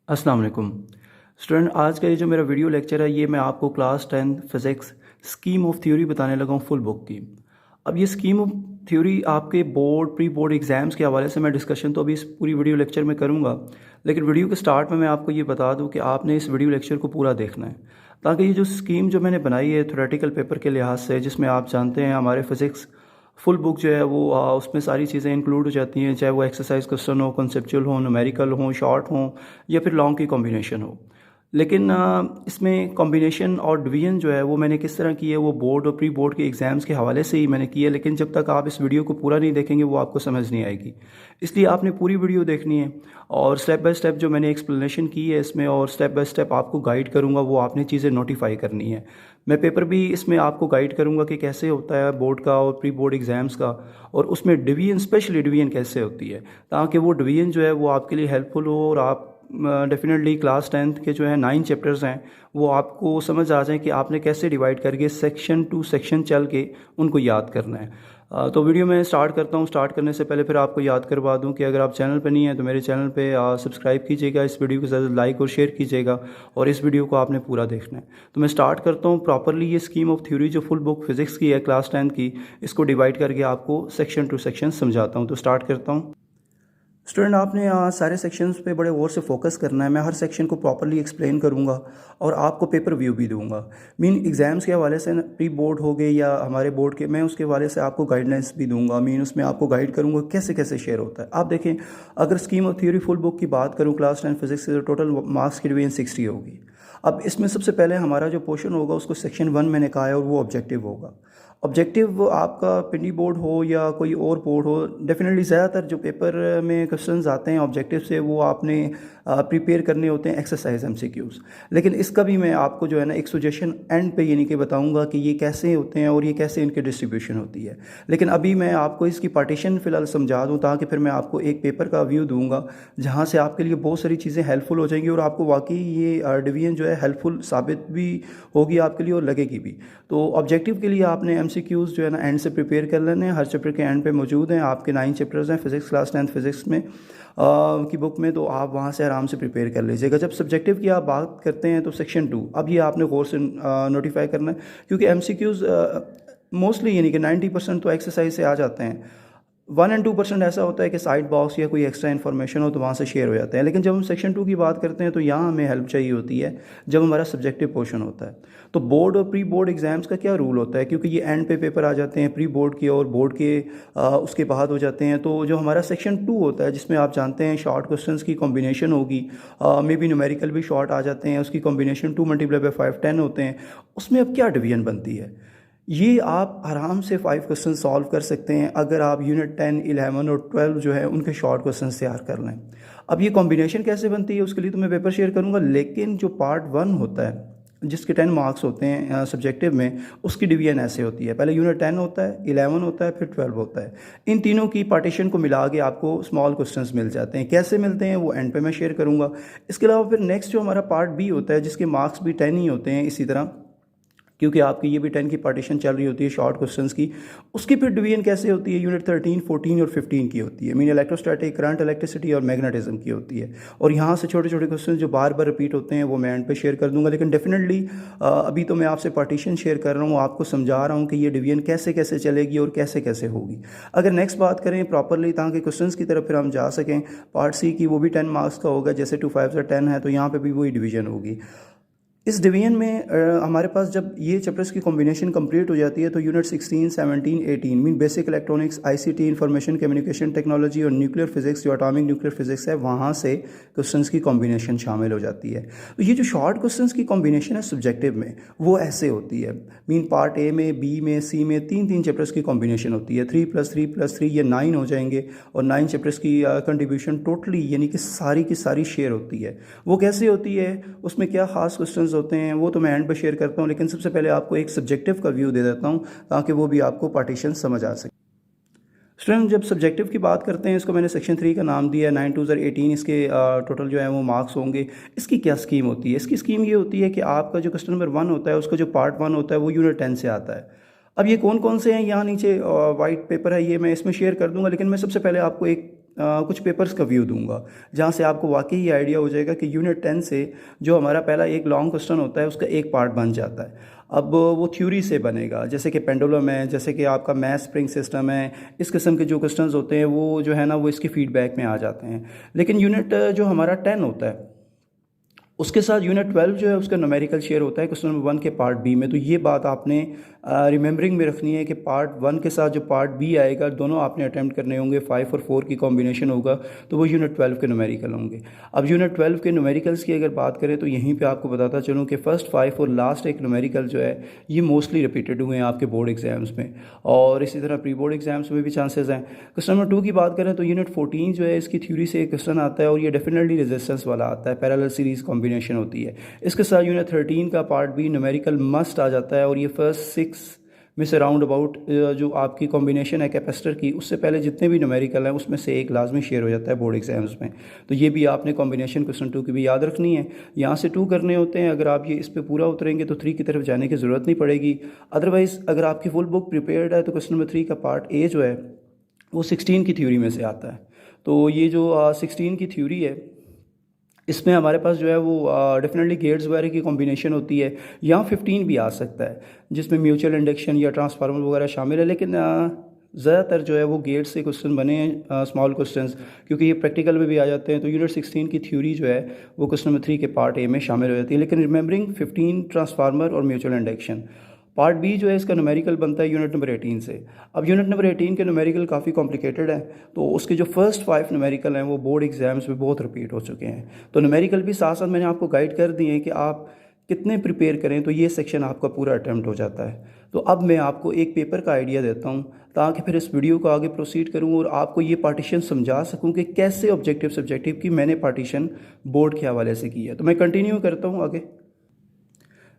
अस्सलाम वालेकुम स्टूडेंट। आज का ये जो मेरा वीडियो लेक्चर है ये मैं आपको class 10 physics scheme of theory बताने लगा हूँ फुल बुक की। अब ये स्कीम ऑफ थ्योरी आपके बोर्ड प्री बोर्ड एग्ज़ाम्स के हवाले से मैं डिस्कशन तो अभी इस पूरी वीडियो लेक्चर में करूँगा, लेकिन वीडियो के स्टार्ट में मैं आपको ये बता दूँ कि आपने इस वीडियो लेक्चर को पूरा देखना है, ताकि ये जो स्कीम जो मैंने बनाई है थ्योरेटिकल पेपर के लिहाज से, जिसमें आप जानते हैं हमारे फिज़िक्स फुल बुक जो है वो उसमें सारी चीज़ें इंक्लूड हो जाती हैं, चाहे वो एक्सरसाइज क्वेश्चन हो, कॉन्सेप्चुअल हो, न्यूमेरिकल हो, शॉर्ट हो या फिर लॉन्ग की कॉम्बिनेशन हो। लेकिन इसमें कॉम्बिनेशन और डिवीजन जो है वो मैंने किस तरह की है वो बोर्ड और प्री बोर्ड के एग्ज़ाम्स के हवाले से ही मैंने की है, लेकिन जब तक आप इस वीडियो को पूरा नहीं देखेंगे वो आपको समझ नहीं आएगी। इसलिए आपने पूरी वीडियो देखनी है और स्टेप बाय स्टेप जो मैंने एक्सप्लेनेशन की है इसमें और स्टेप बाय स्टेप आपको गाइड करूँगा, वो आपने चीज़ें नोटिफाई करनी है। मैं पेपर भी इसमें आपको गाइड करूँगा कि कैसे होता है बोर्ड का और प्री बोर्ड एग्ज़ाम्स का, और उसमें डिवीजन स्पेशली डिवीजन कैसे होती है, ताकि वो डिवीजन जो है वो आपके लिए हेल्पफुल हो और आप डेफिनेटली क्लास 10th के जो है 9 चैप्टर्स हैं वो आपको समझ आ जाए कि आपने कैसे डिवाइड करके सेक्शन टू सेक्शन चल के उनको याद करना है। तो वीडियो में स्टार्ट करता हूँ। स्टार्ट करने से पहले फिर आपको याद करवा दूँ कि अगर आप चैनल पर नहीं हैं तो मेरे चैनल पे सब्सक्राइब कीजिएगा, इस वीडियो को ज़्यादा लाइक और शेयर कीजिएगा, और इस वीडियो को आपने पूरा देखना है। तो मैं स्टार्ट करता हूँ प्रॉपरली। ये स्कीम ऑफ थ्योरी जो फुल बुक फिज़िक्स की है क्लास 10th की, इसको डिवाइड करके आपको सेक्शन टू सेक्शन समझाता हूँ। तो स्टार्ट करता हूँ। स्टूडेंट, आपने सारे सेक्शंस पे बड़े गौर से फोकस करना है। मैं हर सेक्शन को प्रॉपरली एक्सप्लेन करूँगा और आपको पेपर व्यू भी दूंगा। मीन एग्ज़ाम्स के हवाले से प्री बोर्ड हो गए या हमारे बोर्ड के, मैं उसके हवाले से आपको गाइडलाइंस भी दूंगा। मीन उसमें आपको गाइड करूँगा कैसे कैसे शेयर होता है। आप देखें, अगर scheme of theory full book की बात करूँ क्लास 10 फिजिक्स से, तो टोटल मार्क्स की डिवीजन 60 होगी। अब इसमें सबसे पहले हमारा जो पोर्शन होगा उसको सेक्शन 1 मैंने कहा है और वो ऑब्जेक्टिव होगा। ऑब्जेक्टिव आपका पिंडी बोर्ड हो या कोई और बोर्ड हो, डेफिनेटली ज़्यादातर जो पेपर में क्वेश्चंस आते हैं ऑब्जेक्टिव से वो आपने प्रिपेयर करने होते हैं एक्सरसाइज एमसीक्यूज़। लेकिन इसका भी मैं आपको जो है ना एक सजेशन एंड पे यानी कि बताऊंगा कि ये कैसे होते हैं और ये कैसे इनकी डिस्ट्रीब्यूशन होती है। लेकिन अभी मैं आपको इसकी पार्टीशन फ़िलहाल समझा दूँ, ताकि फिर मैं आपको एक पेपर का व्यू दूंगा जहाँ से आपके लिए बहुत सारी चीज़ें हेल्पफुल हो जाएंगी और आपको वाकई ये डिवीजन जो है हेल्पफुल साबित भी होगी आपके लिए और लगेगी भी। तो ऑब्जेक्टिव के लिए आपने एमसीक्यूज़ जो है ना एंड से प्रिपेयर कर लेने हैं। हर चैप्टर के एंड पे मौजूद हैं। आपके 9 चैप्टर्स हैं फिज़िक्स क्लास 10 फिज़िक्स में की बुक में, तो आप वहाँ से आराम से प्रिपेयर कर लीजिएगा। जब सब्जेक्टिव की आप बात करते हैं तो सेक्शन 2, अब ये आपने गौर से नोटिफाई करना है, क्योंकि एमसीक्यूज़ मोस्टली यानी कि 90% तो एक्सरसाइज से आ जाते हैं। 1 एंड 2% ऐसा होता है कि साइड बॉक्स या कोई एक्स्ट्रा इन्फॉर्मेशन हो तो वहाँ से शेयर हो जाते हैं। लेकिन जब हम सेक्शन 2 की बात करते हैं तो यहाँ हमें हेल्प चाहिए होती है जब हमारा सब्जेक्टिव पोर्शन होता है। तो बोर्ड और प्री बोर्ड एग्जाम्स का क्या रूल होता है, क्योंकि ये एंड पे पेपर आ जाते हैं प्री बोर्ड के और बोर्ड के उसके बाद हो जाते हैं। तो जो हमारा सेक्शन 2 होता है जिसमें आप जानते हैं शॉर्ट क्वेश्चंस की कॉम्बिनेशन होगी, मे बी न्यूमेरिकल भी शॉर्ट आ जाते हैं, उसकी कॉम्बिनेशन 2 × 5 10 होते हैं। उसमें अब क्या डिवीजन बनती है, ये आप आराम से 5 क्वेश्चन सॉल्व कर सकते हैं अगर आप यूनिट 10, 11 और 12 जो है उनके शॉर्ट क्वेश्चन तैयार कर लें। अब ये कॉम्बिनेशन कैसे बनती है उसके लिए तो मैं पेपर शेयर करूंगा, लेकिन जो पार्ट 1 होता है जिसके 10 मार्क्स होते हैं सब्जेक्टिव में, उसकी डिवीजन ऐसे होती है। पहले यूनिट 10 होता है, 11 होता है, फिर 12 होता है। इन तीनों की पार्टीशन को मिला के आपको स्मॉल क्वेश्चंस मिल जाते हैं। कैसे मिलते हैं वो एंड पे मैं शेयर करूंगा। इसके अलावा फिर नेक्स्ट जो हमारा पार्ट बी होता है जिसके मार्क्स भी 10 ही होते हैं इसी तरह, क्योंकि आपकी ये भी 10 की पार्टीशन चल रही होती है शॉर्ट क्वेश्चंस की। उसकी फिर डिवीजन कैसे होती है, यूनिट 13, 14 और 15 की होती है। मीन इलेक्ट्रोस्टैटिक, करंट, इलेक्ट्रिसिटी और मैग्नेटिज्म की होती है। और यहाँ से छोटे छोटे क्वेश्चन जो बार बार रिपीट होते हैं वो मैं एंड पे शेयर कर दूंगा। लेकिन डेफिनेटली अभी तो मैं आपसे पार्टीशन शेयर कर रहा हूँ, आपको समझा रहा हूँ कि ये डिवीजन कैसे कैसे चलेगी और कैसे कैसे होगी। अगर नेक्स्ट बात करें प्रॉपरली ताकि क्वेश्चन की तरफ फिर हम जा सकें, पार्ट सी की वो भी 10 मार्क्स का होगा, जैसे 2 5 से 10 है तो यहाँ पर भी वही डिवीजन होगी। इस डिवीजन में हमारे पास जब ये चैप्टर्स की कॉम्बिनेशन कंप्लीट हो जाती है तो unit 16, 17, 18 mean basic electronics, ICT, information communication technology और न्यूक्लियर फिजिक्स जो एटॉमिक न्यूक्लियर फिजिक्स है, वहाँ से क्वेश्चंस की कॉम्बिनेशन शामिल हो जाती है। तो ये जो शॉर्ट क्वेश्चंस की कॉम्बिनेशन है सब्जेक्टिव में वो ऐसे होती है। मीन पार्ट ए में, बी में, सी में 3 चैप्टर्स की कॉम्बिनेशन होती है। 3 + 3 + 3 ये 9 हो जाएंगे और 9 चैप्टर्स की कंट्रीब्यूशन टोटली यानी कि सारी की सारी शेयर होती है। वो कैसे होती है, उसमें क्या खास क्वेश्चंस होते हैं वो तो मैं एंड पर शेयर करता हूँ। लेकिन सबसे पहले आपको एक सब्जेक्टिव का व्यू दे देता हूँ ताकि वो भी आपको पार्टीशन समझ आ सके। स्टूडेंट, जब सब्जेक्टिव की बात करते हैं, इसको मैंने सेक्शन 3 का नाम दिया है। 9 2 18 इसके टोटल जो है वो मार्क्स होंगे। इसकी क्या स्कीम होती है, इसकी स्कीम ये होती है कि आपका जो क्वेश्चन नंबर 1 होता है उसका जो पार्ट 1 होता है वो यूनिट 10 से आता है। अब ये कौन कौन से हैं, यहाँ नीचे वाइट पेपर है, ये मैं इसमें शेयर कर दूंगा। लेकिन मैं सबसे पहले आपको एक कुछ पेपर्स का व्यू दूंगा, जहाँ से आपको वाकई ये आइडिया हो जाएगा कि यूनिट 10 से जो हमारा पहला एक लॉन्ग क्वेश्चन होता है उसका एक पार्ट बन जाता है। अब वो थ्योरी से बनेगा, जैसे कि पेंडुलम है, जैसे कि आपका मैथ स्प्रिंग सिस्टम है, इस किस्म के जो क्वेश्चंस होते हैं वो जो है ना वो इसके फीडबैक में आ जाते हैं। लेकिन यूनिट जो हमारा 10 होता है उसके साथ यूनिट 12 जो है उसका न्यूमेरिकल शेयर होता है क्वेश्चन नंबर 1 के पार्ट बी में। तो ये बात आपने रिमेंबरिंग में रखनी है कि पार्ट 1 के साथ जो पार्ट बी आएगा दोनों आपने अटैम्प्ट करने होंगे, 5 और 4 की कॉम्बिनेशन होगा, तो वो यूनिट 12 के न्यूमेरिकल होंगे। अब यूनिट 12 के न्यूमेरिकल्स की अगर बात करें तो यहीं पे आपको बताता चलूँ कि फर्स्ट 5 और लास्ट एक न्यूमेरिकल जो है ये मोस्टली रिपीटेड हुए हैं आपके बोर्ड एग्जाम्स में, और इसी तरह प्री बोर्ड एग्जाम्स में भी चांसेस हैं। क्वेश्चन नंबर 2 की बात करें तो यूनिट 14 जो है इसकी थ्योरी से एक क्वेश्चन आता है और ये डेफिनेटली रेजिस्टेंस वाला आता है, पैरेलल सीरीज कॉम्बिनेशन होती है। इसके साथ यूनिट 13 का पार्ट बी न्यूमेरिकल मस्ट आ जाता है, और ये फर्स्ट 6 में से राउंड अबाउट जो आपकी कॉम्बिनेशन है कैपेसिटर की, उससे पहले जितने भी न्यूमेरिकल हैं उसमें से एक लाजमी शेयर हो जाता है बोर्ड एग्जाम्स में। तो ये भी आपने कॉम्बिनेशन क्वेश्चन 2 की भी याद रखनी है। यहाँ से 2 करने होते हैं, अगर आप ये इस पर पूरा उतरेंगे तो 3 की तरफ जाने की ज़रूरत नहीं पड़ेगी। अदरवाइज़ अगर आपकी फुल बुक प्रिपेयर्ड है तो क्वेश्चन नंबर 3 का पार्ट ए जो है वो 16 की थ्योरी में से आता है। तो ये जो 16 की थ्योरी है इसमें हमारे पास जो है वो डेफिनेटली गेट्स वगैरह की कॉम्बिनेशन होती है। यहाँ 15 भी आ सकता है जिसमें म्यूचुअल इंडक्शन या ट्रांसफार्मर वगैरह शामिल है, लेकिन ज़्यादातर जो है वो गेट से क्वेश्चन बने हैं, स्मॉल क्वेश्चंस, क्योंकि ये प्रैक्टिकल में भी आ जाते हैं। तो यूनिट 16 की थ्योरी जो है वो क्वेश्चन नंबर 3 के पार्ट ए में शामिल हो जाती है। लेकिन रिमेंबरिंग 15 ट्रांसफार्मर और म्यूचुअल इंडक्शन। पार्ट बी जो है इसका न्यूमेरिकल बनता है यूनिट नंबर 18 से। अब यूनिट नंबर 18 के न्यूमेरिकल काफ़ी कॉम्प्लिकेटेड है, तो उसके जो फर्स्ट 5 न्यूमेरिकल हैं वो बोर्ड एग्जाम्स में बहुत रिपीट हो चुके हैं। तो न्यूमेरिकल भी साथ साथ मैंने आपको गाइड कर दिए हैं कि आप कितने प्रिपेयर करें तो ये सेक्शन आपका पूरा अटैम्प्ट हो जाता है। तो अब मैं आपको एक पेपर का आइडिया देता हूँ ताकि फिर इस वीडियो को आगे प्रोसीड करूँ और आपको ये पार्टीशन समझा सकूँ कि कैसे ऑब्जेक्टिव सब्जेक्टिव की मैंने पार्टीशन बोर्ड के हवाले से की है। तो मैं कंटिन्यू करता हूँ आगे।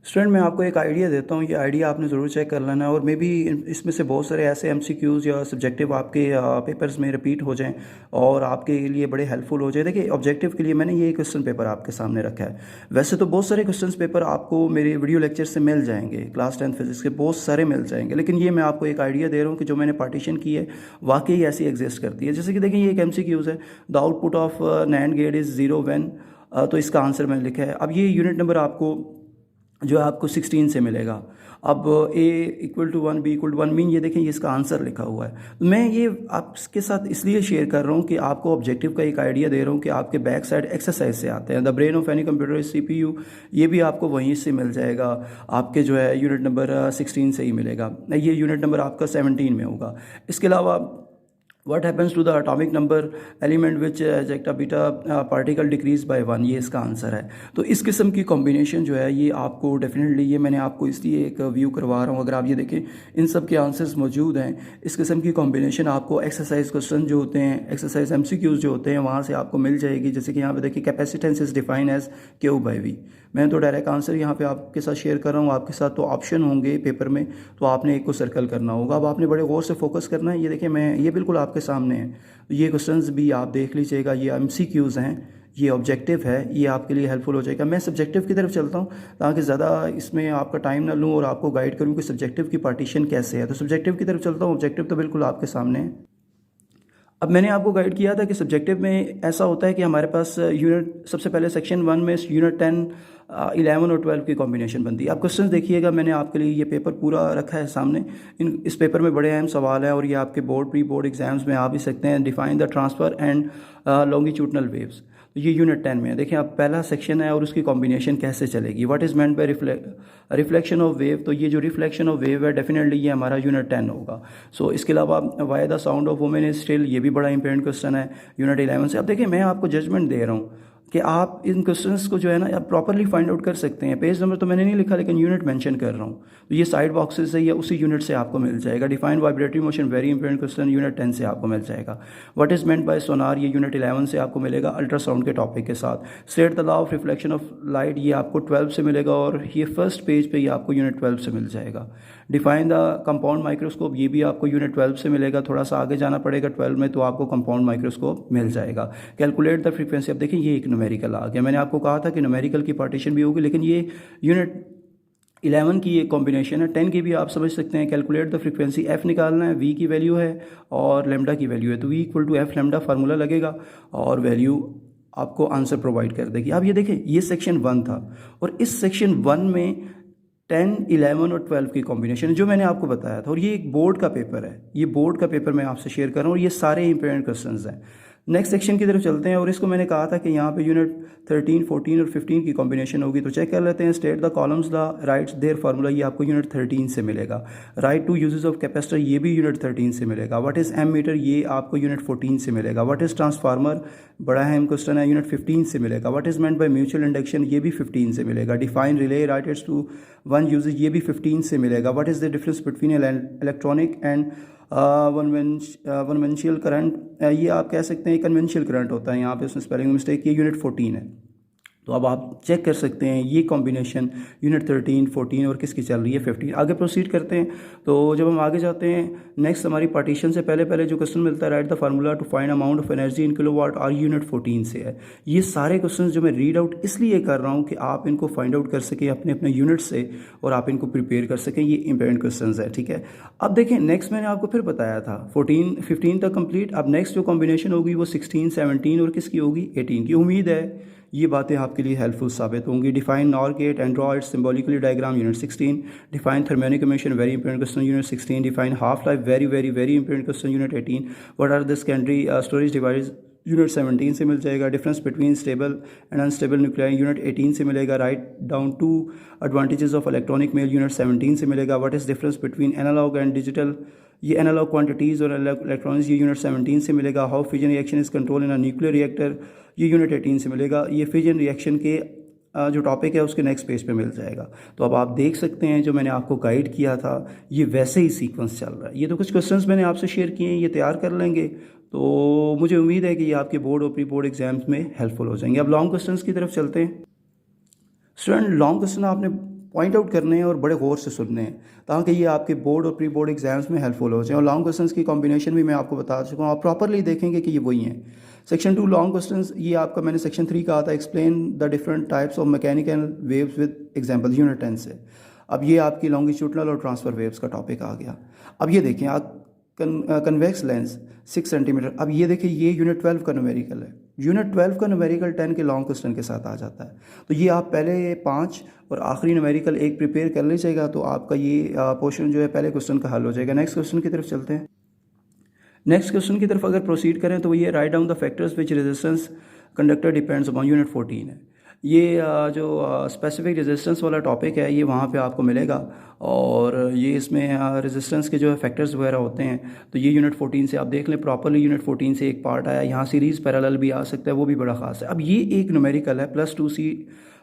स्टूडेंट, मैं आपको एक आइडिया देता हूँ, ये आइडिया आपने ज़रूर चेक कर लेना है, और मे भी इसमें से बहुत सारे ऐसे एमसीक्यूज़ या सब्जेक्टिव आपके पेपर्स में रिपीट हो जाएं और आपके लिए बड़े हेल्पफुल हो जाए। देखिए, ऑब्जेक्टिव के लिए मैंने ये क्वेश्चन पेपर आपके सामने रखा है। वैसे तो बहुत सारे क्वेश्चन पेपर आपको मेरे वीडियो लेक्चर से मिल जाएंगे, क्लास 10 फिजिक्स के बहुत सारे मिल जाएंगे, लेकिन ये मैं आपको एक आइडिया दे रहा हूँ कि जो मैंने पार्टीशन की है वाकई ऐसी एग्जिस्ट करती है। जैसे कि देखिए, ये एक एमसीक्यूज़ है, the output of NAND gate is 0 when, तो इसका आंसर मैंने लिखा है। अब ये यूनिट नंबर आपको जो है आपको 16 से मिलेगा। अब a equal to 1 b equal to 1 mean, ये देखें ये इसका आंसर लिखा हुआ है। मैं ये आपके साथ इसलिए शेयर कर रहा हूँ कि आपको ऑब्जेक्टिव का एक आइडिया दे रहा हूँ कि आपके बैक साइड एक्सरसाइज से आते हैं। The brain of any computer is CPU, ये भी आपको वहीं से मिल जाएगा, आपके जो है यूनिट नंबर 16 से ही मिलेगा। ये यूनिट नंबर आपका 17 में होगा। इसके अलावा What happens to the atomic number element which ejecta beta particle decrease by 1, ये इसका आंसर है। तो इस किस्म की कॉम्बिनेशन जो है ये आपको डेफिनेटली, ये मैंने आपको इसलिए एक व्यू करवा रहा हूँ। अगर आप ये देखें इन सब के आंसर्स मौजूद हैं। इस किस्म की कॉम्बिनेशन आपको एक्सरसाइज क्वेश्चन जो होते हैं, एक्सरसाइज MCQs जो होते हैं वहाँ से आपको मिल जाएगी। जैसे कि यहाँ पे देखिए, capacitance is define as Q/V। मैं तो डायरेक्ट आंसर यहाँ पे आपके साथ शेयर कर रहा हूँ, आपके साथ तो ऑप्शन होंगे पेपर में, तो आपने एक को सर्कल करना होगा। अब आपने बड़े गौर से फोकस करना है। ये देखिए, मैं ये बिल्कुल आपके सामने है, ये क्वेश्चंस भी आप देख लीजिएगा। ये MCQs हैं, ये ऑब्जेक्टिव है, ये आपके लिए हेल्पफुल हो जाएगा। मैं सब्जेक्टिव की तरफ चलता हूँ ताकि ज़्यादा इसमें आपका टाइम ना लूँ और आपको गाइड करूँ कि सब्जेक्टिव की पार्टीशन कैसे है। तो सब्जेक्टिव की तरफ चलता हूँ। ऑब्जेक्टिव तो बिल्कुल आपके सामने है। अब मैंने आपको गाइड किया था कि सब्जेक्टिव में ऐसा होता है कि हमारे पास यूनिट, सबसे पहले सेक्शन 1 में यूनिट 10, 11 और 12 की कॉम्बिनेशन बनती है। आप क्वेश्चन देखिएगा, मैंने आपके लिए ये पेपर पूरा रखा है सामने। इस पेपर में बड़े अहम सवाल हैं और ये आपके बोर्ड प्री बोर्ड एग्जाम्स में आ भी सकते हैं। Define the transfer and longitudinal waves, तो ये यूनिट 10 में है। देखिए, आप पहला सेक्शन है और उसकी कॉम्बिनेशन कैसे चलेगी। What is meant bye reflection of wave, तो ये जो रिफ्लेक्शन ऑफ वेव है डेफिनेटली ये हमारा यूनिट 10 होगा। सो इसके अलावा why the sound of women is still, ये भी बड़ा इंपॉर्टेंट क्वेश्चन है यूनिट 11 से। अब देखिए, मैं आपको जजमेंट दे रहा हूँ कि आप इन क्वेश्चंस को जो है ना आप प्रॉपरली फाइंड आउट कर सकते हैं। पेज नंबर तो मैंने नहीं लिखा, लेकिन यूनिट मेंशन कर रहा हूँ, तो ये साइड बॉक्सेस है, या उसी यूनिट से आपको मिल जाएगा। Define vibratory motion, very important question, unit 10 से आपको मिल जाएगा। व्हाट इज मेंट बाय सोनार, ये यूनिट 11 से आपको मिलेगा अल्ट्रासाउंड के टॉपिक के साथ। State the law of reflection of light, ये आपको 12 से मिलेगा और ये फर्स्ट पेज पे ये आपको यूनिट 12 से मिल जाएगा। डिफाइन द कंपाउंड माइक्रोस्कोप, ये भी आपको यूनिट 12 से मिलेगा। थोड़ा सा आगे जाना पड़ेगा 12 में तो आपको कंपाउंड माइक्रोस्कोप मिल जाएगा। कैलकुलेट द फ्रीक्वेंसी, अब देखिए ये एक न्यूमेरिकल आ गया। मैंने आपको कहा था कि न्यूमेरिकल की पार्टीशन भी होगी, लेकिन ये यूनिट 11 की एक कॉम्बिनेशन है, 10 की भी आप समझ सकते हैं। कैलकुलेट द फ्रीक्वेंसी, एफ निकालना है, वी की वैल्यू है और लेमडा की वैल्यू है, तो V equal to F lambda formula लगेगा और वैल्यू आपको आंसर प्रोवाइड कर देगी। अब ये देखें, ये सेक्शन 1 था और इस सेक्शन 1 में 10, 11 और 12 की कॉम्बिनेशन जो मैंने आपको बताया था, और ये एक बोर्ड का पेपर है, ये बोर्ड का पेपर मैं आपसे शेयर कर रहा हूँ और ये सारे इंपॉर्टेंट क्वेश्चंस हैं। नेक्स्ट सेक्शन की तरफ चलते हैं और इसको मैंने कहा था कि यहाँ पे यूनिट 13, 14 और 15 की कॉम्बिनेशन होगी, तो चेक कर लेते हैं। State the Coulomb's the writes their formula, ये आपको यूनिट 13 से मिलेगा। Write two uses of capacitor, ये भी यूनिट 13 से मिलेगा। व्हाट इज़ एम मीटर, ये आपको यूनिट 14 से मिलेगा। व्हाट इज़ ट्रांसफार्मर, बड़ा अहम क्वेश्चन है, यूनिट 15 से मिलेगा। What is meant by mutual induction, ये भी 15 से मिलेगा। Define relay, write its two one uses, ये भी 15 से मिलेगा। What is the difference between electronic and conventional current, ये आप कह सकते हैं कन्वेंशियल करंट होता है, यहाँ पे उसने स्पेलिंग मिस्टेक, ये यूनिट 14 है। तो अब आप चेक कर सकते हैं ये कॉम्बिनेशन यूनिट 13, 14 और किसकी चल रही है 15। आगे प्रोसीड करते हैं। तो जब हम आगे जाते हैं, नेक्स्ट हमारी पार्टीशन से पहले जो क्वेश्चन मिलता है, write the formula to find amount of energy in kilowatt hour, unit 14 से है। ये सारे क्वेश्चन जो मैं रीड आउट इसलिए कर रहा हूँ कि आप इनको फाइंड आउट कर सकें अपने अपने यूनिट से और आप इनको प्रिपेयर कर सकें, ये इंपॉर्टेंट क्वेश्चन है, ठीक है। अब देखें, नेक्स्ट मैंने आपको फिर बताया था 14, 15 तक कंप्लीट। अब नेक्स्ट जो कॉम्बिनेशन होगी वो 16, 17 और किसकी होगी 18 की। उम्मीद है ये बातें आपके लिए हेल्पफुल साबित होंगी। Define NOR gate and draw its symbolically diagram, unit 16। Define thermionic emission, very important question, unit 16। Define half life, very very very important question, unit 18। What are the secondary storage device, unit 17 से मिल जाएगा। Difference between stable and unstable nuclei, unit 18 से मिलेगा। Write down two advantages of electronic mail, unit 17 से मिलेगा। What is difference between analog and digital, ये analogue quantities और electronics, ये यूनिट 17 से मिलेगा। How fission reaction is control in a nuclear reactor, ये यूनिट 18 से मिलेगा। ये फिजन रिएक्शन के जो टॉपिक है उसके नेक्स्ट पेज पे मिल जाएगा। तो अब आप देख सकते हैं जो मैंने आपको गाइड किया था ये वैसे ही सीक्वेंस चल रहा है। ये तो कुछ क्वेश्चंस मैंने आपसे शेयर किए हैं, ये तैयार कर लेंगे तो मुझे उम्मीद है कि ये आपके बोर्ड और प्री बोर्ड एग्जाम्स में हेल्पफुल हो जाएंगे। अब लॉन्ग क्वेश्चंस की तरफ चलते हैं। स्टूडेंट, लॉन्ग क्वेश्चन आपने पॉइंट आउट करने हैं और बड़े गौर से सुनने हैं ताकि ये आपके बोर्ड और प्री बोर्ड एग्जाम्स में हेल्पफुल हो जाए। और लॉन्ग क्वेश्चंस की कॉम्बिनेशन भी मैं आपको बता चुका हूँ, आप प्रॉपरली देखेंगे कि ये वही हैं। सेक्शन 2 लॉन्ग क्वेश्चंस, ये आपका मैंने सेक्शन 3 कहा था, explain the different types of mechanical waves with example, unit 10 से। अब ये आपकी लॉन्गिट्यूडनल और ट्रांसफर वेव्स का टॉपिक आ गया। अब ये देखें, आप कन्वेक्स लेंस 6 सेंटीमीटर। अब ये देखिए, ये यूनिट 12 का न्यूमेरिकल है। यूनिट 12 का न्यूमेरिकल 10 के लॉन्ग क्वेश्चन के साथ आ जाता है। तो ये आप पहले 5 और आखिरी न्यूमेरिकल 1 प्रिपेयर कर लीजिएगा तो आपका ये पोर्शन जो है पहले क्वेश्चन का हल हो जाएगा। नेक्स्ट क्वेश्चन की तरफ चलते हैं। नेक्स्ट क्वेश्चन की तरफ अगर प्रोसीड करें तो ये write down the factors which resistance conductor depends upon, unit 14 है। ये जो स्पेसिफिक रेजिस्टेंस वाला टॉपिक है ये वहाँ पे आपको मिलेगा और ये इसमें रेजिस्टेंस के जो है फैक्टर्स वगैरह होते हैं। तो ये यूनिट 14 से आप देख लें प्रॉपरली, यूनिट 14 से एक पार्ट आया, यहाँ सीरीज़ पैरेलल भी आ सकता है, वो भी बड़ा खास है। अब ये एक न्यूमेरिकल है +2C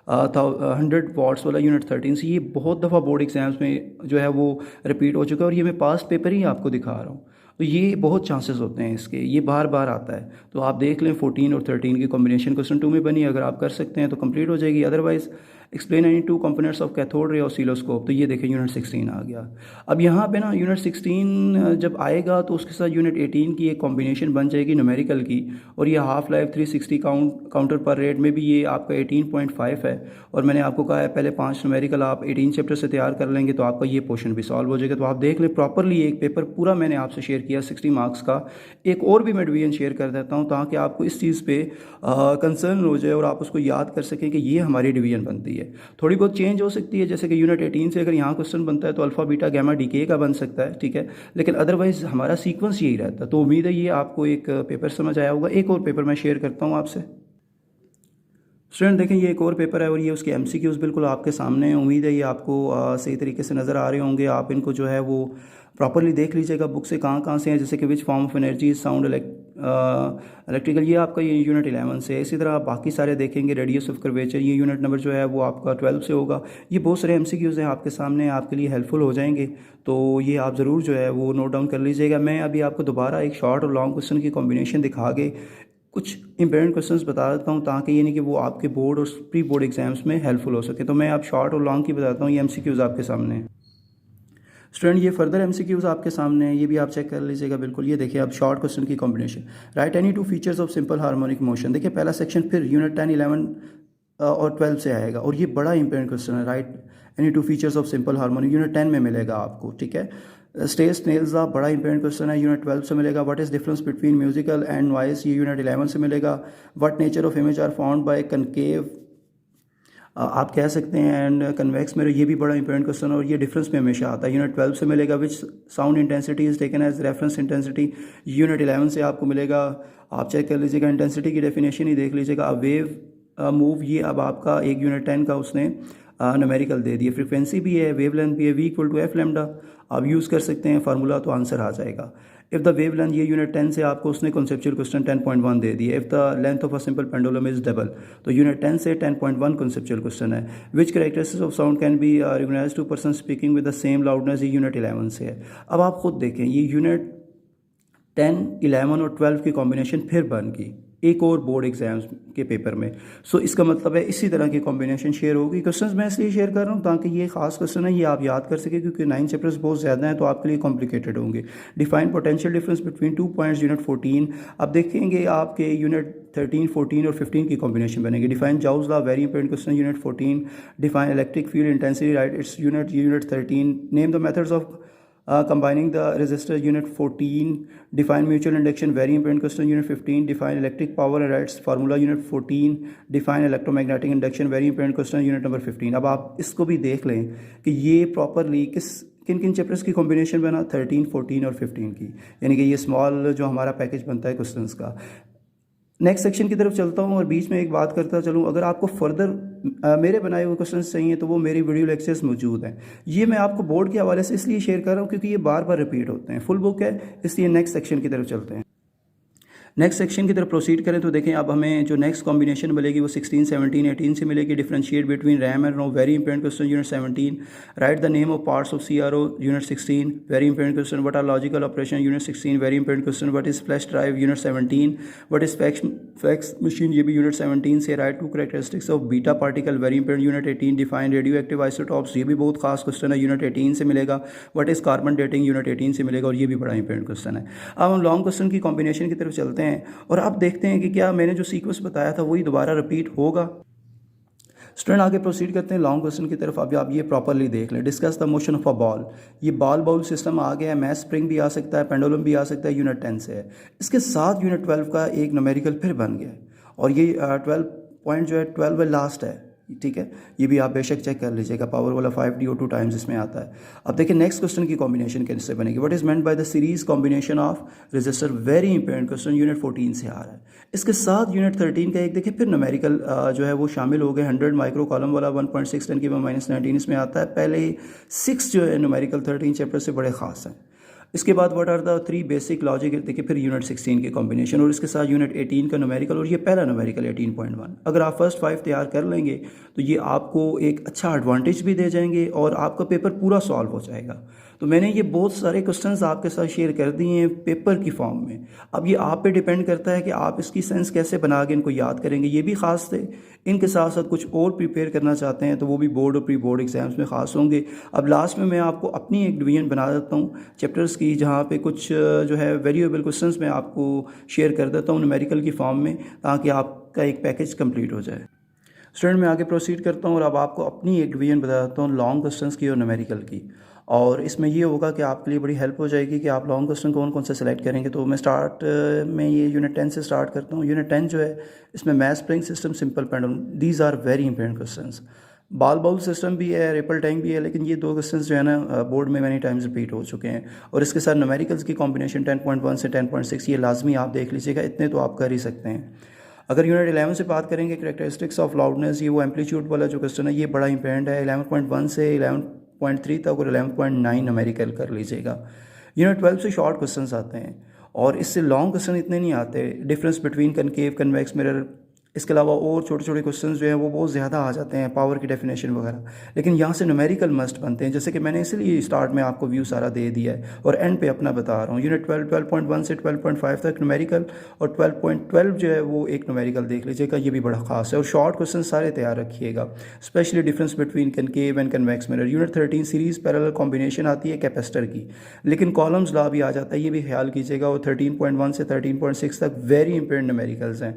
100 वॉट्स वाला, यूनिट 13 से। ये बहुत दफ़ा बोर्ड एग्जाम्स में जो है वो रिपीट हो चुका है और ये मैं पास्ट पेपर ही आपको दिखा रहा हूँ। तो ये बहुत चांसेस होते हैं इसके, ये बार बार आता है। तो आप देख लें 14 और 13 की कॉम्बिनेशन क्वेश्चन 2 में बनी, अगर आप कर सकते हैं तो कंप्लीट हो जाएगी। Otherwise explain any 2 components of cathode ray oscilloscope, तो ये देखें यूनिट 16 आ गया। अब यहाँ पे ना यूनिट 16 जब आएगा तो उसके साथ यूनिट 18 की एक कॉम्बिनेशन बन जाएगी न्यूमेरिकल की, और ये हाफ लाइफ 360 काउंटर पर रेट में भी ये आपका 18.5 है। और मैंने आपको कहा है पहले 5 न्यूमेरिकल आप 18 चैप्टर से तैयार कर लेंगे तो आपका ये पोर्शन भी सॉल्व हो जाएगा। तो आप देख लें प्रॉपरली, एक पेपर पूरा मैंने आपसे शेयर किया 60 मार्क्स का। एक और भी मैं डिवीजन शेयर कर देता हूँ ताकि आपको इस चीज़ पे कंसर्न हो जाए और आप उसको याद कर सकें कि ये हमारी डिवीजन बनती है। थोड़ी बहुत चेंज हो सकती है, जैसे कि यूनिट 18 से अगर यहाँ क्वेश्चन बनता है तो अल्फा बीटा गैमा डीके का बन सकता है, ठीक है, लेकिन अदरवाइज हमारा सीक्वेंस यही रहता है। तो उम्मीद है ये आपको एक पेपर समझ आया होगा। एक और पेपर मैं शेयर करता हूँ आपसे। स्टूडेंट देखें, ये एक और पेपर है और ये उसके MCQs बिल्कुल आपके सामने हैं। उम्मीद है ये आपको सही तरीके से नज़र आ रहे होंगे। आप इनको जो है वो प्रॉपरली देख लीजिएगा बुक से कहाँ कहाँ से हैं, जैसे कि which form of energy sound electrical, ये आपका ये यूनिट 11 से है। इसी तरह आप बाकी सारे देखेंगे, रेडियस ऑफ कर्वेचर, ये यूनिट नंबर जो है वो आपका 12 से होगा। ये बहुत सारे MCQs हैं आपके सामने, आपके लिए हेल्पफुल हो जाएंगे। तो ये आप ज़रूर जो है वो नोट डाउन कर लीजिएगा। मैं अभी आपको दोबारा एक शॉर्ट और लॉन्ग क्वेश्चन की कॉम्बिनेशन दिखा के कुछ इंपॉर्टेंट क्वेश्चंस बता देता हूँ ताकि ये नहीं कि वो आपके बोर्ड और प्री बोर्ड एग्जाम्स में हेल्पफुल हो सके। तो मैं आप शॉर्ट और लॉन्ग की बताता हूँ, ये MCQs आपके सामने हैं। स्टूडेंट, ये फर्दर MCQs आपके सामने हैं, ये भी आप चेक कर लीजिएगा बिल्कुल। ये देखिए अब शॉर्ट क्वेश्चन की combination, right any 2 features of simple harmonic motion. देखिए पहला सेक्शन, फिर यूनिट 10, 11 और 12 से आएगा, और ये बड़ा इंपॉर्टेंट क्वेश्चन है, right any two features of simple harmonic, unit 10 में मिलेगा आपको, ठीक है। स्टेज स्नेल्स का बड़ा इंपॉर्टेंट क्वेश्चन है, यूनिट 12 से मिलेगा। What is difference between musical and noise, ये यूनिट 11 से मिलेगा। What nature of image are found by concave, आप कह सकते हैं, एंड कन्वेक्स मिरर, ये भी बड़ा इंपॉर्टेंट क्वेश्चन है और ये डिफरेंस में हमेशा आता है, यूनिट 12 से मिलेगा। Which sound intensity is taken as reference intensity, unit 11 से आपको मिलेगा। आप चेक कर लीजिएगा, इंटेंसिटी की डेफिनेशन ही देख लीजिएगा। वेव मूव, ये अब आपका एक यूनिट 10 का उसने न्यूमेरिकल दे दिए। फ्रीक्वेंसी भी है, वेव लेंथ भी है, v equal to F lambda, आप यूज़ कर सकते हैं फार्मूला, तो आंसर आ जाएगा। इफ़ द वेव लेंथ, ये यूनिट 10 से आपको उसने कॉन्सेप्चुअल क्वेश्चन 10.1 दे दिया। If the length of a simple pendulum is double, तो यूनिट 10 से 10.1 कॉन्सेप्चुअल क्वेश्चन है। Which characteristics of sound can be recognised to person speaking with the same loudness, ये यूनिट 11 से है। अब आप खुद देखें, ये यूनिट 10, 11 और 12 की कॉम्बिनेशन फिर बन गई एक और बोर्ड एग्जाम्स के पेपर में। सो इसका मतलब है इसी तरह की कॉम्बिनेशन शेयर होगी। क्वेश्चंस मैं इसलिए शेयर कर रहा हूँ ताकि ये खास क्वेश्चन है, ये आप याद कर सकें, क्योंकि 9 चैप्टर्स बहुत ज़्यादा हैं तो आपके लिए कॉम्प्लिकेटेड होंगे। Define potential difference between 2 points, unit 14। अब देखेंगे आपके यूनिट 13, 14 और 15 की कॉम्बिनेशन बनेगी। Define Gauss law, very important question, unit 14। Define electric field intensity, right, it's unit 13। Name the methods of combining the resistor, unit 14. Define mutual induction, very important question, unit 15. Define electric power and rights formula, unit 14. Define electromagnetic induction, very important question, unit number 15. अब आप इसको भी देख लें कि ये properly किन किन चैप्टर्स की कॉम्बिनेशन बना, 13, 14 और 15 की, यानी कि ये स्मॉल जो हमारा पैकेज बनता है क्वेश्चंस का। नेक्स्ट सेक्शन की तरफ चलता हूँ और बीच में एक बात करता चलूँ, अगर आपको फर्दर मेरे बनाए हुए क्वेश्चंस चाहिए तो वो मेरी वीडियो लेक्चर्स मौजूद हैं। ये मैं आपको बोर्ड के हवाले से इसलिए शेयर कर रहा हूँ क्योंकि ये बार बार रिपीट होते हैं, फुल बुक है, इसलिए नेक्स्ट सेक्शन की तरफ चलते हैं। नेक्स्ट सेक्शन की तरफ प्रोसीड करें तो देखें, अब हमें जो नेक्स्ट कॉम्बिनेशन मिलेगी वो 16, 17, 18 से मिलेगी। Differentiate between RAM and ROM, very important question, unit 17। Write the name of parts of CRO, unit 16, very important question. What are logical operation, unit 16, very important question. What is flash drive, unit 17। What is fax machine, ये भी unit 17 से। Write two characteristics of beta particle, very important, unit 18। Define radioactive isotopes, ये भी बहुत खास question है, unit 18 से मिलेगा। What is carbon dating, unit 18 से मिलेगा और ये भी बड़ा इंपॉर्टेंट क्वेश्चन है। अब हम लॉन्ग क्वेश्चन की कॉम्बिनेशन की तरफ चलते हैं और आप देखते हैं कि क्या मैंने जो सीक्वेंस बताया था वही दोबारा रिपीट होगा। स्टूडेंट आगे प्रोसीड करते हैं लॉन्ग क्वेश्चन की तरफ। अब आप ये प्रॉपरली देख लें। Discuss the motion of a ball, ये बॉल बाउल सिस्टम आ गया है, मैथ स्प्रिंग भी आ सकता है, पेंडुलम भी आ सकता है, यूनिट 10 से है। इसके साथ यूनिट 12 का एक न्यूमेरिकल फिर बन गया है और ये 12 पॉइंट जो है 12 लास्ट है, ठीक है। ये भी आप बेशक चेक कर लीजिएगा, पावर वाला 5DO2 टाइम्स इसमें आता है। अब देखिए नेक्स्ट क्वेश्चन की कॉम्बिनेशन कैसे बनेगी। What is meant by the series combination of resistor, very important question, unit 14 से आ रहा है। इसके साथ यूनिट 13 का एक देखिए फिर न्यूमेरिकल जो है वो शामिल हो गए, 100 माइक्रो कॉलम वाला, 1.6 10 की पावर -19 इसमें आता है। पहले 6 जो है न्यूमेरिकल 13 चैप्टर से बड़े खास हैं। इसके बाद what are the 3 basic logic, देखिए फिर यूनिट 16 के कॉम्बिनेशन और इसके साथ यूनिट 18 का न्यूमेरिकल और ये पहला न्यूमेरिकल 18.1। अगर आप फर्स्ट 5 तैयार कर लेंगे तो ये आपको एक अच्छा एडवांटेज भी दे जाएंगे और आपका पेपर पूरा सॉल्व हो जाएगा। तो मैंने ये बहुत सारे क्वेश्चंस आपके साथ शेयर कर दिए हैं पेपर की फॉर्म में। अब ये आप पे डिपेंड करता है कि आप इसकी सेंस कैसे बना के इनको याद करेंगे। ये भी खास थे, इनके साथ साथ कुछ और प्रिपेयर करना चाहते हैं तो वो भी बोर्ड और प्री बोर्ड एग्जाम्स में खास होंगे। अब लास्ट में मैं आपको अपनी एक डिवीजन बना देता हूँ चैप्टर्स की, जहाँ पे कुछ जो है वेरिएबल क्वेश्चंस मैं आपको शेयर कर देता हूँ न्यूमेरिकल की फॉर्म में, ताकि आपका एक पैकेज कंप्लीट हो जाए। स्टूडेंट मैं आगे प्रोसीड करता हूँ और अब आपको अपनी एक डिवीजन बता देता हूँ लॉन्ग क्वेश्चंस की और न्यूमेरिकल की, और इसमें ये होगा कि आपके लिए बड़ी हेल्प हो जाएगी कि आप लॉन्ग क्वेश्चन कौन कौन से सेलेक्ट करेंगे। तो मैं स्टार्ट में ये यूनिट 10 से स्टार्ट करता हूँ। यूनिट 10 जो है इसमें mass spring system, simple pendulum, these are very important questions. Ball bowl system भी है, रिपल टैंक भी है, लेकिन ये 2 क्वेश्चंस जो है ना बोर्ड में मैनी टाइम्स रिपीट हो चुके हैं। और इसके साथ न्यूमेरिकल्स की कॉम्बिनेशन 10.1 से 10.6 ये लाजमी आप देख लीजिएगा, इतने तो आप कर ही सकते हैं। अगर यूनिट 11 से बात करेंगे कैरेक्टरिस्टिक्स ऑफ लाउडनेस, ये वो एम्पलीट्यूड वाला जो क्वेश्चन है ये बड़ा इंपॉर्टेंट है। 11.1 से 11.3 तक और 11.9 न्यूमेरिकल कर लीजिएगा। यूनिट 12 से शॉर्ट क्वेश्चंस आते हैं और इससे लॉन्ग क्वेश्चन इतने नहीं आते। Difference between concave convex mirror, इसके अलावा और छोटे छोटे क्वेश्चंस जो हैं वो बहुत ज़्यादा आ जाते हैं, पावर की डेफिनेशन वगैरह, लेकिन यहाँ से न्यूमेरिकल मस्ट बनते हैं। जैसे कि मैंने इसलिए स्टार्ट में आपको व्यू सारा दे दिया है और एंड पे अपना बता रहा हूँ। यूनिट 12.1 से 12.5 तक न्यूमेरिकल और 12.12 जो है वो एक न्यूमेरिकल देख लीजिएगा, ये भी बड़ा खास है। और शॉर्ट क्वेश्चन सारे तैयार रखिएगा, specially difference between concave and convex mirror. Unit 13 series parallel combination आती है कैपेसिटर की, लेकिन कॉलम्स लॉ भी आ जाता है, ये भी ख्याल कीजिएगा। और 13.1 से 13.6 तक वेरी इंपॉर्टेंट न्यूमेरिकल्स हैं।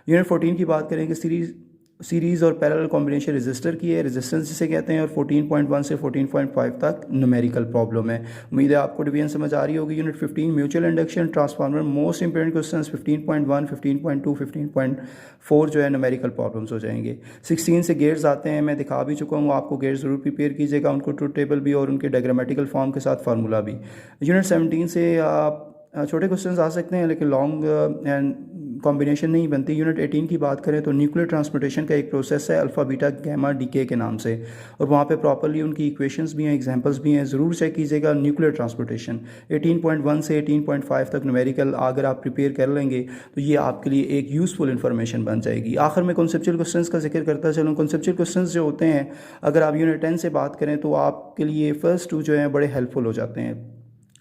यूनिट 14 की बात करेंगे सीरीज सीरीज़ और पैरेलल कॉम्बिनेशन रजिस्टर की है, रेजिस्टेंस जिसे कहते हैं, और 14.1 से 14.5 तक न्यूमेरिकल प्रॉब्लम है। उम्मीद है आपको डिवीजन समझ आ रही होगी। Unit 15 mutual induction transformer, most important questions 15.1, 15.2, 15.4 जो है न्यूमेरिकल प्रॉब्लम्स हो जाएंगे। 16 से गेट्स आते हैं, मैं दिखा भी चुका हूँ आपको। गेट्स ज़रूर प्रिपेयर कीजिएगा, उनको ट्रुथ टेबल भी और उनके डायग्रामेटिकल फॉर्म के साथ फार्मूला भी। यूनिट 17 से आप छोटे क्वेश्चंस आ सकते हैं लेकिन लॉन्ग एंड कॉम्बिनेशन नहीं बनती। यूनिट 18 की बात करें तो न्यूक्लियर ट्रांसपोर्टेशन का एक प्रोसेस है अल्फ़ा बीटा गैमा डीके के नाम से, और वहाँ पे प्रॉपरली उनकी इक्वेशंस भी हैं, एग्जांपल्स भी हैं, ज़रूर चेक कीजिएगा। न्यूक्लियर ट्रांसपोर्टेशन 18.1 से 18.5 तक न्यूमेरिकल अगर आप प्रिपेयर कर लेंगे तो ये आपके लिए एक यूज़फुल इन्फॉर्मेशन बन जाएगी। आखिर में कॉन्सेप्चुअल क्वेश्चंस का जिक्र करता चलूँ। कॉन्सेप्चुअल क्वेश्चंस जो होते हैं, अगर आप यूनिट 10 से बात करें तो आपके लिए फर्स्ट 2 जो हैं बड़े हेल्पफुल हो जाते हैं।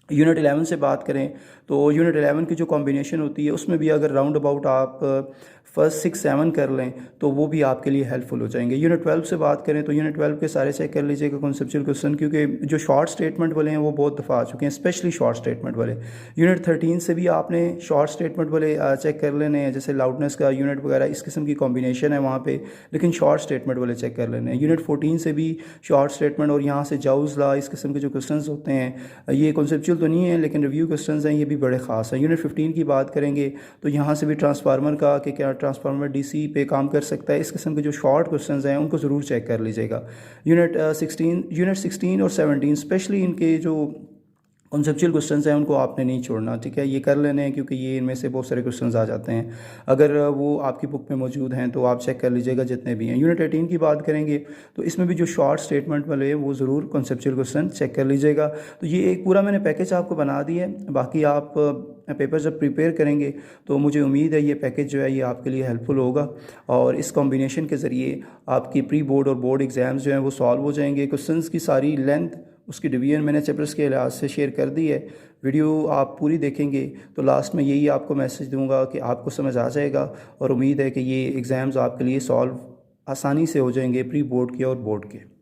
यूनिट 11 से बात करें तो यूनिट 11 की जो कॉम्बिनेशन होती है उसमें भी अगर राउंड अबाउट आप फर्स्ट 6, 7 कर लें तो वो भी आपके लिए हेल्पफुल हो जाएंगे। यूनिट 12 से बात करें तो यूनिट 12 के सारे चेक कर लीजिएगा कॉन्सेप्चुअल क्वेश्चन, क्योंकि जो शॉर्ट स्टेटमेंट वाले हैं वो बहुत दफ़ा आ चुके हैं, स्पेशली शॉर्ट स्टेटमेंट वाले। यूनिट 13 से भी आपने शॉर्ट स्टेटमेंट वाले चेक कर लेने हैं, जैसे लाउडनेस का यूनिट वगैरह, इस किस्म की कॉम्बिनेशन है वहाँ पे, लेकिन शॉर्ट स्टेटमेंट वाले चेक कर लेने हैं। यूनिट 14 से भी शॉर्ट स्टेटमेंट और यहाँ से जाउज़ ला, इस किस्म के जो क्वेश्चन होते हैं, ये कॉन्सेप्चुअल तो नहीं है लेकिन रिव्यू क्वेश्चन हैं, ये भी बड़े ख़ास हैं। यूनिट 15 की बात करेंगे तो यहाँ से भी ट्रांसफार्मर का कि क्या ट्रांसफार्मर डीसी पे काम कर सकता है, इस किस्म के जो शॉर्ट क्वेश्चंस हैं उनको ज़रूर चेक कर लीजिएगा। यूनिट 16 और 17 स्पेशली इनके जो कॉन्सेप्चुअल क्वेश्चंस हैं उनको आपने नहीं छोड़ना, ठीक है, ये कर लेने हैं क्योंकि ये इनमें से बहुत सारे क्वेश्चंस आ जाते हैं। अगर वो आपकी बुक में मौजूद हैं तो आप चेक कर लीजिएगा जितने भी हैं। यूनिट 18 की बात करेंगे तो इसमें भी जो शॉर्ट स्टेटमेंट वाले हैं वो ज़रूर कॉन्सेप्चुअल क्वेश्चन चेक कर लीजिएगा। तो ये एक पूरा मैंने पैकेज आपको बना दिया है। बाकी आप पेपर जब प्रिपेयर करेंगे तो मुझे उम्मीद है ये पैकेज जो है ये आपके लिए हेल्पफुल होगा, और इस कॉम्बिनेशन के ज़रिए आपकी प्री बोर्ड और बोर्ड एग्ज़ाम्स जो हैं वो सॉल्व हो जाएंगे। क्वेश्चंस की सारी लेंथ, उसकी डिवीजन मैंने चैप्टर्स के लिहाज से शेयर कर दी है। वीडियो आप पूरी देखेंगे तो लास्ट में यही आपको मैसेज दूंगा कि आपको समझ आ जाएगा, और उम्मीद है कि ये एग्ज़ाम्स आपके लिए सॉल्व आसानी से हो जाएंगे, प्री बोर्ड के और बोर्ड के।